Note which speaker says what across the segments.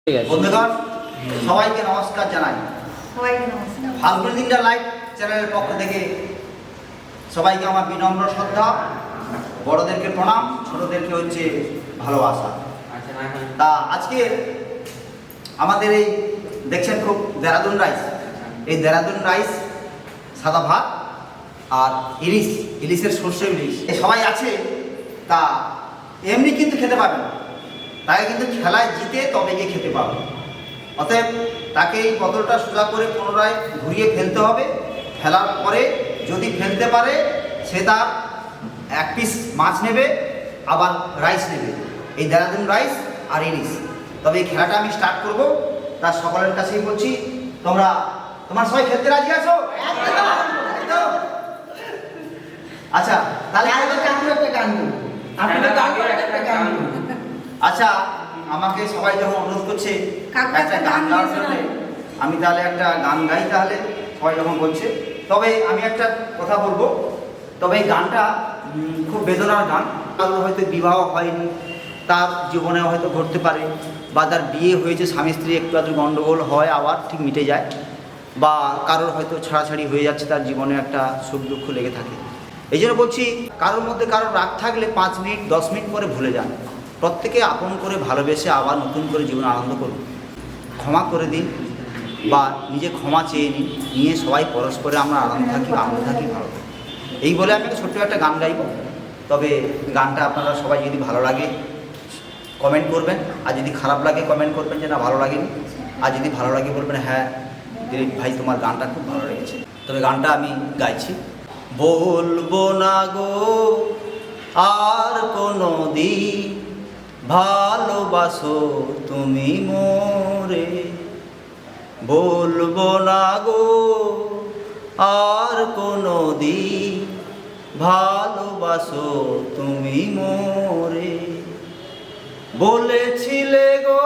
Speaker 1: বন্ধুগণ সবাইকে নমস্কার জানাই। ফাল্গুন দিনটা লাইভ চ্যানেলের পক্ষ থেকে সবাইকে আমার বিনম্র শ্রদ্ধা, বড়দেরকে প্রণাম, ছোটদেরকে হচ্ছে ভালোবাসা। তা আজকে আমাদের এই দেখছেন খুব দেরাদুন রাইস, এই দেরাদুন রাইস সাদা ভাত আর ইলিশের সর্ষে ইলিশ সবাই আছে। তা এমনি কিন্তু খেতে পারবে না, তাকে কিন্তু খেলায় জিতে তবে গিয়ে খেতে পারবে। অতএব তাকে এই বোতলটা সোজা করে পুনরায় ঘুরিয়ে ফেলতে হবে। ফেলার পরে যদি ফেলতে পারে সে তার এক পিস মাছ নেবে, আবার রাইস নেবে, এই দেরাদুন রাইস আর ইলিশ। তবে এই খেলাটা আমি স্টার্ট করব। তার সকলের কাছেই বলছি, তোমার সবাই খেলতে রাজি আছো? আচ্ছা, তাহলে আচ্ছা, আমাকে সবাই যখন অনুরোধ করছে একটা গান গাওয়ার জন্য, আমি তাহলে একটা গান গাই। তাহলে সবাই যখন বলছে, তবে আমি একটা কথা বলবো। তবে এই গানটা খুব বেদনার গান। কারোর হয়তো বিবাহ হয়নি, তার জীবনে হয়তো ঘটতে পারে, বা তার বিয়ে হয়েছে, স্বামী স্ত্রী একটু আধটু গণ্ডগোল হয়, আবার ঠিক মিটে যায়, বা কারোর হয়তো ছাড়াছাড়ি হয়ে যাচ্ছে, তার জীবনে একটা সুখ দুঃখ লেগে থাকে। এই জন্য বলছি, কারোর মধ্যে কারোর রাগ থাকলে 5 মিনিট 10 মিনিট পরে ভুলে যান। প্রত্যেকে আপন করে ভালোবেসে আবার নতুন করে জীবন আনন্দ করুন। ক্ষমা করে দিন বা নিজে ক্ষমা চেয়ে নিন, নিয়ে সবাই পরস্পরে আমরা আনন্দ থাকি, ভালো থাকি, ভালো থাকি। এই বলে আমি ছোট্ট একটা গান গাইব। তবে গানটা আপনারা সবাই যদি ভালো লাগে কমেন্ট করবেন, আর যদি খারাপ লাগে কমেন্ট করবেন যে না ভালো লাগেনি, আর যদি ভালো লাগে বলবেন হ্যাঁ দিলীপ ভাই তোমার গানটা খুব ভালো লেগেছে। তবে গানটা আমি গাইছি। বলবো না গো আর কোনো দিন ভালোবাসো তুমি মোরে, বলবো না গো আর কোনো দিন ভালোবাসো তুমি মোরে। বলেছিলে গো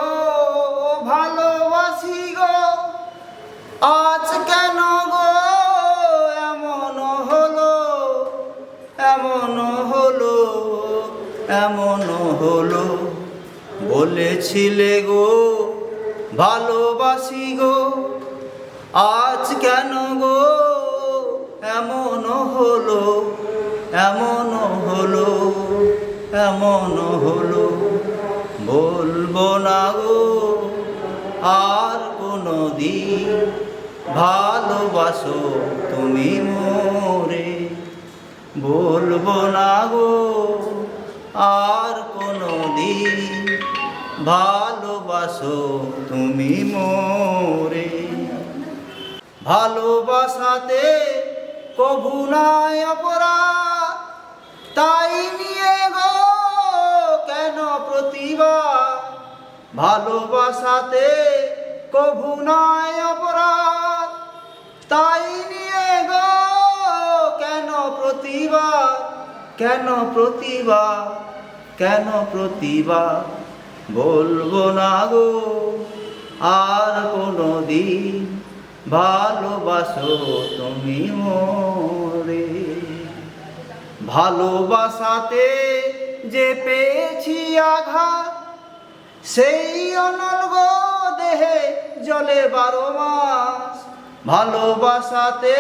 Speaker 1: ভালোবাসি গো, আজ কেন গো এমন হলো, এমন হলো, এমন হলো। বলেছিলে গো ভালোবাসি গো, আজ কেন গো এমন হলো, এমন হলো, এমন হলো। বলবো না গো আর কোনো দিন ভালোবাসো তুমি মোরে, বলবো না গো আর কোনো দিন ভালোবাসো তুমি মোরে। ভালোবাসাতে কভু নাই অপরাধ, তাই নিয়ে গো কেন প্রতিবাদ। ভালোবাসাতে কভু নাই অপরাধ, তাই নিয়ে গো কেন প্রতিবাদ, কেন প্রতিবাদ, কেন প্রতিবাদ। বলবো না গো আর কোনো দিন ভালোবাসো তুমি মোরে। ভালোবাসাতে যে পেয়েছি আঘাত, সেই অনর্গ দেহে জলে 12 মাস। ভালোবাসাতে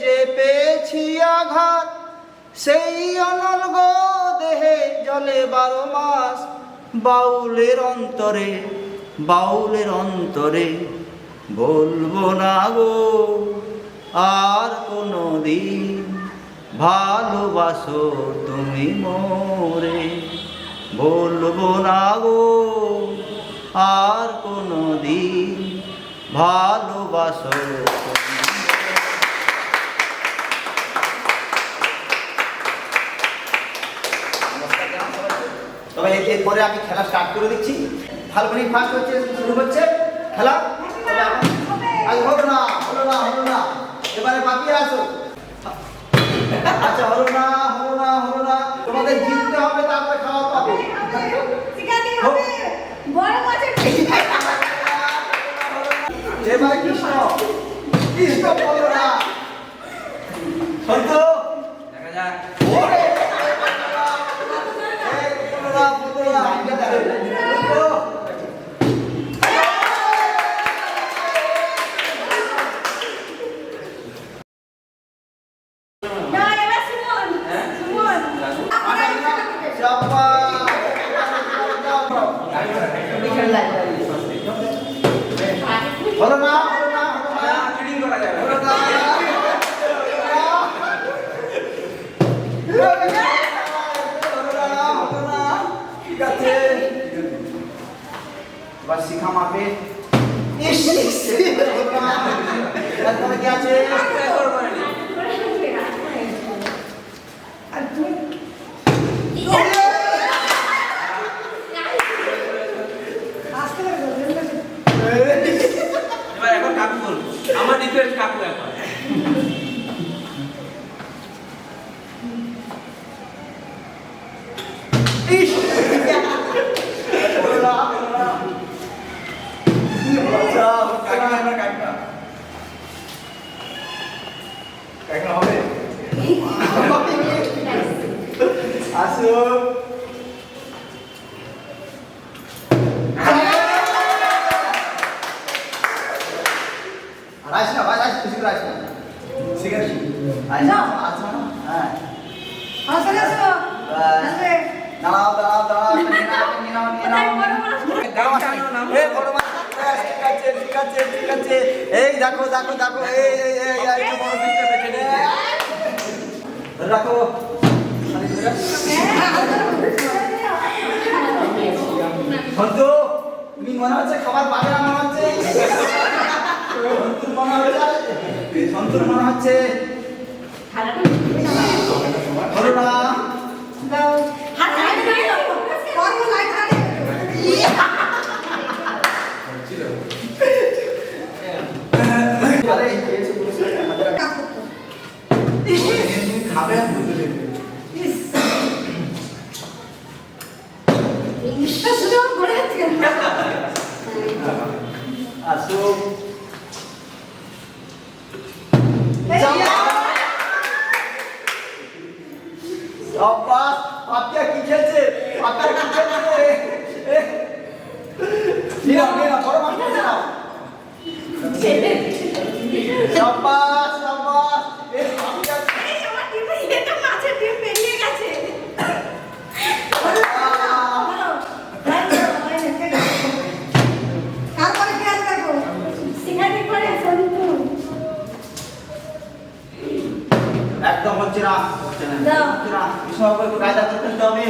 Speaker 1: যে পেয়েছি আঘাত, সেই অনর্গ দেহে জলে 12 মাস। বাউলের অন্তরে, বাউলের অন্তরে বলবো না গো আর কোনো দিন ভালোবাসো তুমি মোরে, বলবো না গো আর কোনো দিন ভালোবাসো। তবে এরপরে আমি খেলা স্টার্ট করে দিচ্ছি। ফাল্গুনি ফার্স্ট হচ্ছে, শুরু হচ্ছে খেলা। আজ হলো না, হলো না, হলো না, এবারে বাকি আসো। আচ্ছা, হলো না, হলো না, হলো না। তোমাদের জিততে হবে, তারপরে খাওয়া পাবে। এবারে কৃষ্ণ, কৃষ্ণ বলো না, সত্য দেখা যাক। মাপে তারপরে কি আছে
Speaker 2: এবার এখন কাকু বলবো আমার রিকোয়েস্ট কাকু এখন
Speaker 1: এই দেখো দেখো দেখো একটু বড় পিসটা বেছে নিয়েছে রাখো সন্তু তুমি মনে হচ্ছে খাবার পাবে না মনে হচ্ছে সন্তুর মনে হচ্ছে হলো না খাবে আসো পাপিয়া কি খেলছে পাপিয়া কি খেলছে নিরাম নিরাম বড় মাছ খেলছে না সাবাস সাবাস এই পাপিয়া
Speaker 3: এই আমার টিপে এটা মাছের ডিম বেরিয়ে গেছে তারপরে কি আসবে গো সিঙ্গারি করে সন্তু
Speaker 1: একদম হচ্ছে না দাও না সব একটু কায়দা করতে হবে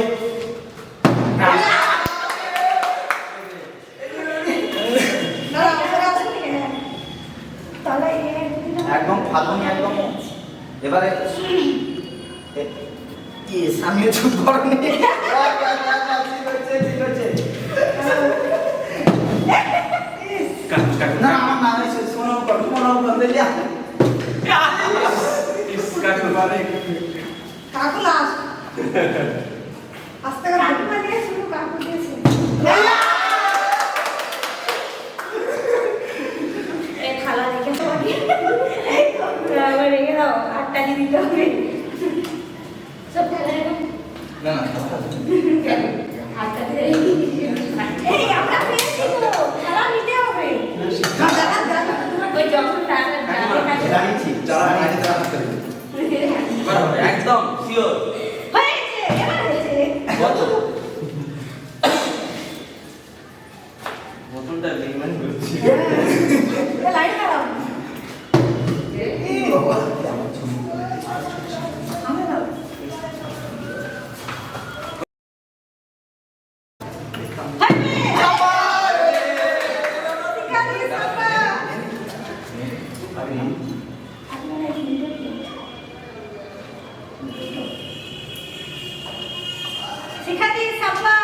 Speaker 1: একদম ফালুনি একদম এবারে আমিও চুপ করনি না আমার না শোনো কোনো বলতে যা
Speaker 3: কাকু লাস আস্তে করে কাকু দিয়ে শুরু কাকু দিয়েছে এই খালা রেখে তো এই তো আবার রেখে দাও আটটা দিতে হবে সব খালা
Speaker 2: না
Speaker 3: আটটা দিয়ে এই আমরা পেয়েছি তো খালা নিতে হবে ওই যখন
Speaker 1: দাঁড়িয়েছি
Speaker 2: যারা আগে তারা হাতে একদম শিওর
Speaker 3: হয়েছে এবার হয়েছে
Speaker 2: কত বোতলটা লিখবেন বলছি
Speaker 3: লাইট দাও আমি দাও শিখাতি সাপা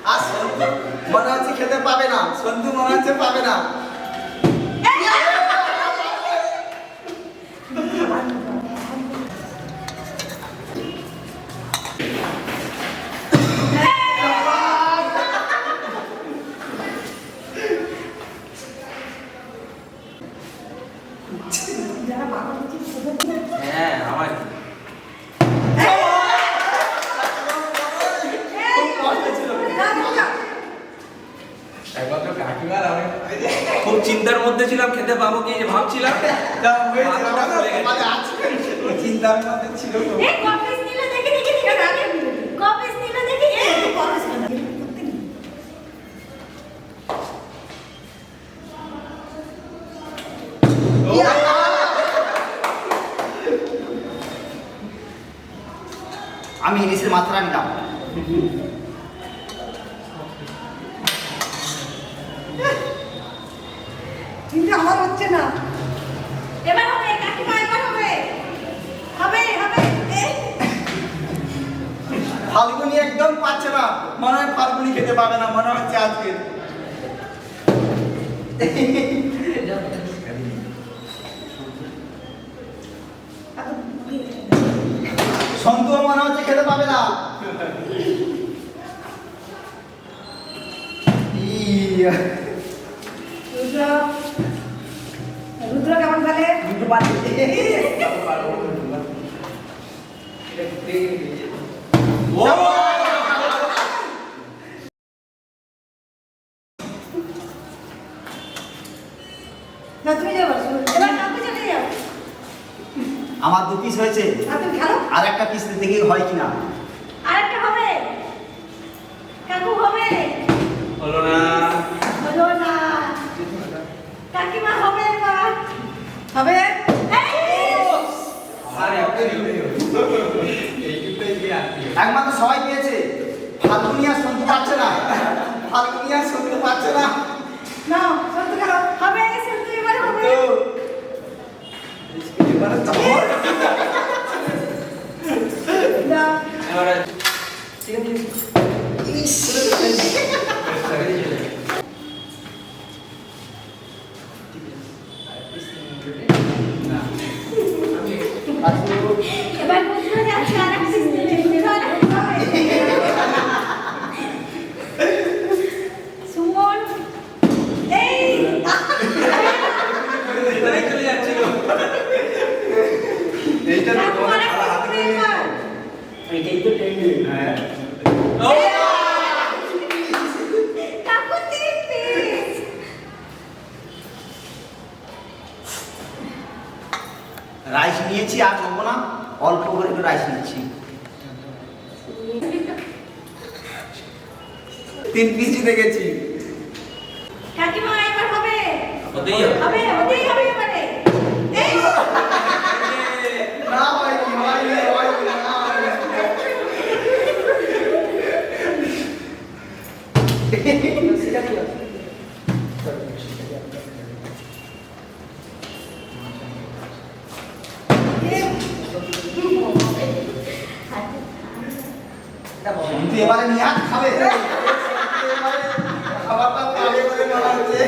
Speaker 1: আর সন্তু মনে হচ্ছে খেতে পাবে না সন্তু মনে হচ্ছে পাবে না
Speaker 2: হ্যাঁ আমার খুব চিন্তার মধ্যে ছিলাম খেতে পাবো কি ভাবছিলাম
Speaker 1: চিন্তার মধ্যে ছিল তো
Speaker 3: এই কপিস নিলে দেখি দেখি দেখি আগে কপিস নিলে দেখি এই কপিস
Speaker 1: আমি ইলিশের মাত্রা নিলাম।
Speaker 4: কিন্তু আমার হচ্ছে না।
Speaker 3: এবার হবে কাকিমা, এবার হবে হবে হবে এই
Speaker 1: ফাল্গুনি একদম পাচ্ছে না, মনে হয় ফাল্গুনি খেতে পাবে না, মনে হচ্ছে আজকে। সন্তু মনে হচ্ছে খেতে পাবে না। ইয়া,
Speaker 4: রুদ্র রুদ্র কেমন খেলে?
Speaker 1: দুটো পাচ্ছি। ও
Speaker 4: না তুমি যাও, এবার কাকু চলে যাও।
Speaker 1: আমার 2 পিস হয়েছে,
Speaker 4: আর তুমি খেলো।
Speaker 1: আর একটা পিস দেখি হয় কিনা।
Speaker 3: আরেকটা হবে কাকু, হবে
Speaker 2: হলো না।
Speaker 3: হলো না কাকিমা, হবে এবার
Speaker 4: হবে?
Speaker 1: একমাত্র সবাই পেয়েছে, ফাল্গুনি আর সন্তু পাচ্ছে না, ফাল্গুনি আর সন্তু পাচ্ছে না।
Speaker 4: না সত্যি খেলো।
Speaker 3: হবে শুনতে, এবার হবে
Speaker 4: না
Speaker 2: এবারে
Speaker 3: এবার বুঝতে যাচ্ছে আর এক পিস দেবে, এবার হবে সুমন এই
Speaker 2: এটাই চলে যাচ্ছিল।
Speaker 3: কাকু আর এক পিস দেবে এবার।
Speaker 2: ও!
Speaker 3: কাকু 3 পিস
Speaker 1: রাইস নিয়েছি, আর নেবো না, অল্প করে একটু রাইস নিচ্ছি। 3 পিস জিতে গেছি।
Speaker 3: কাকিমা এবার হবে
Speaker 2: হতেই হবে।
Speaker 3: হবে হতেই হবে এবারে এই
Speaker 1: না হয়নি, হয়নি, হয়নি, না হয়নি। সন্তু এবারে নিয়ে হাত খাবে। এবারে খাবারটা পাবে বলে মনে হচ্ছে।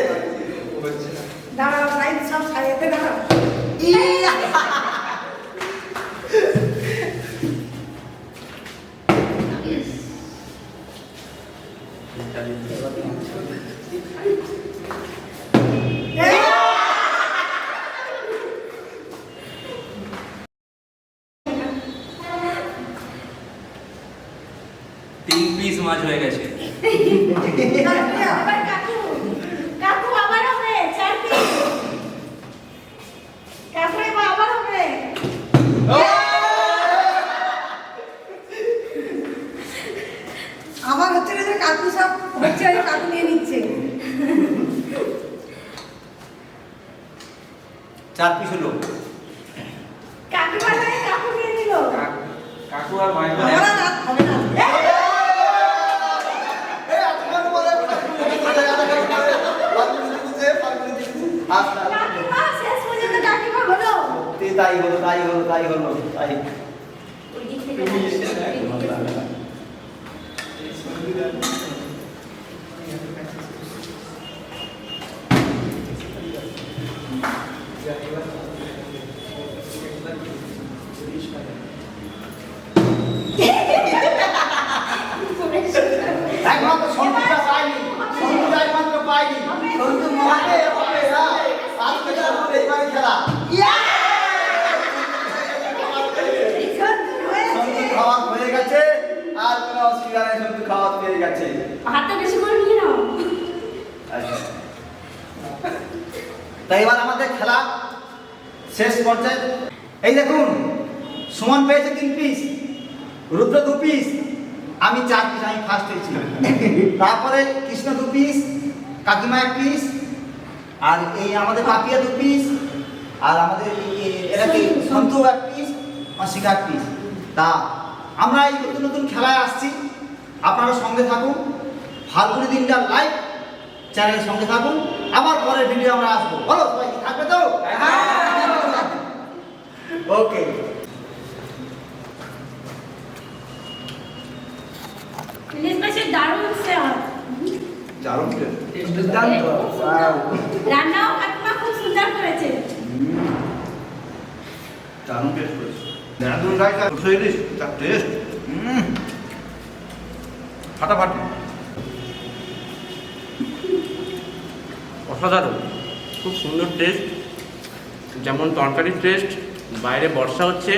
Speaker 4: দাঁড়াও, লাইট সব সারিয়ে দাঁড়াও।
Speaker 2: তিন পিস মাছ হয়ে গেছে।
Speaker 3: এবার কাকু, কাকু আবার হবে 4 পিস কাকু এবার আবার হবে
Speaker 4: আমার হচ্ছে না যে কাকু সব হচ্ছে, ওই কাকু নিয়ে নিচ্ছে।
Speaker 1: 4 পিস হলো।
Speaker 3: কাকিমা হয়ে কাকু নিয়ে নিল
Speaker 2: কাকু আর মায়ের
Speaker 4: হবে না, না, হবে না।
Speaker 3: কাকিমা শেষ পর্যন্ত কাকিমা হলো
Speaker 1: তাই হলো, তাই হলো, তাই হলো, তাই।
Speaker 3: ওই দিক থেকে যাচ্ছে।
Speaker 1: একমাত্র সন্তুটা পাইনি, সন্তুটা একমাত্র পাইনি। সন্তু মহানে হবে না, আজকে তারপরে এবারে খেলা। সন্তু খাওয়া হয়ে গেছে, আর কোনো অসুবিধা নেই, সন্তু খাওয়া পেয়ে গেছে।
Speaker 3: হাতটা বেশি করে নিয়ে নাও
Speaker 1: আচ্ছা। তাই এবার আমাদের খেলা শেষ পর্যায়ে। এই দেখুন, সুমন পেয়েছে 3 পিস, রুদ্র 2 পিস, আমি 4 পিস, আমি ফার্স্ট হয়েছি। তারপরে কৃষ্ণ 2 পিস, কাকিমা 1 পিস, আর এই আমাদের পাপিয়া 2 পিস, আর আমাদের এরা কি সন্তু 1 পিস, মাসিকা 1 পিস। তা আমরা এই নতুন নতুন খেলায় আসছি, আপনারা সঙ্গে থাকুন। ফাল্গুনি দিনটা লাইভ চ্যানেলের সঙ্গে থাকুন। আবার পরের ভিডিও আমরা আসবো, বলো সবাই থাকবে তো? ওকে।
Speaker 3: ইলিশ মাছের দারুণ স্বাদ।
Speaker 1: দারুণ
Speaker 3: রান্নাও কাকিমা খুব সুন্দর করেছে।
Speaker 1: দারুণ টেস্ট করেছে। দারুণ গাইটা উঠে ইলিশ, তার টেস্ট ফাটাফাটি।
Speaker 2: অসাধারণ, খুব সুন্দর টেস্ট, যেমন তরকারির টেস্ট, বাইরে বর্ষা হচ্ছে,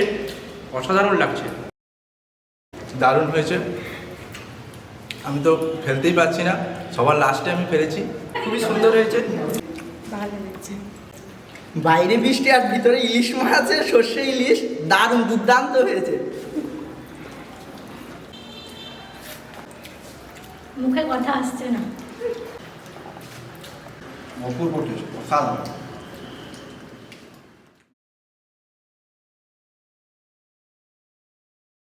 Speaker 2: অসাধারণ লাগছে।
Speaker 5: দারুণ হয়েছে, আমি তো ফেলতেই পারছি না, সবার লাস্টে আমি ফেলেছি।
Speaker 2: খুবই সুন্দর হয়েছে।
Speaker 3: ভালো লাগছে।
Speaker 6: বাইরে বৃষ্টি আর ভিতরে ইলিশ মাছ, সর্ষে ইলিশ, দারুণ দুর্দান্ত হয়েছে।
Speaker 3: মুখে কথা আসছে না।
Speaker 1: অপূর্ব টেস্ট, অসাধারণ।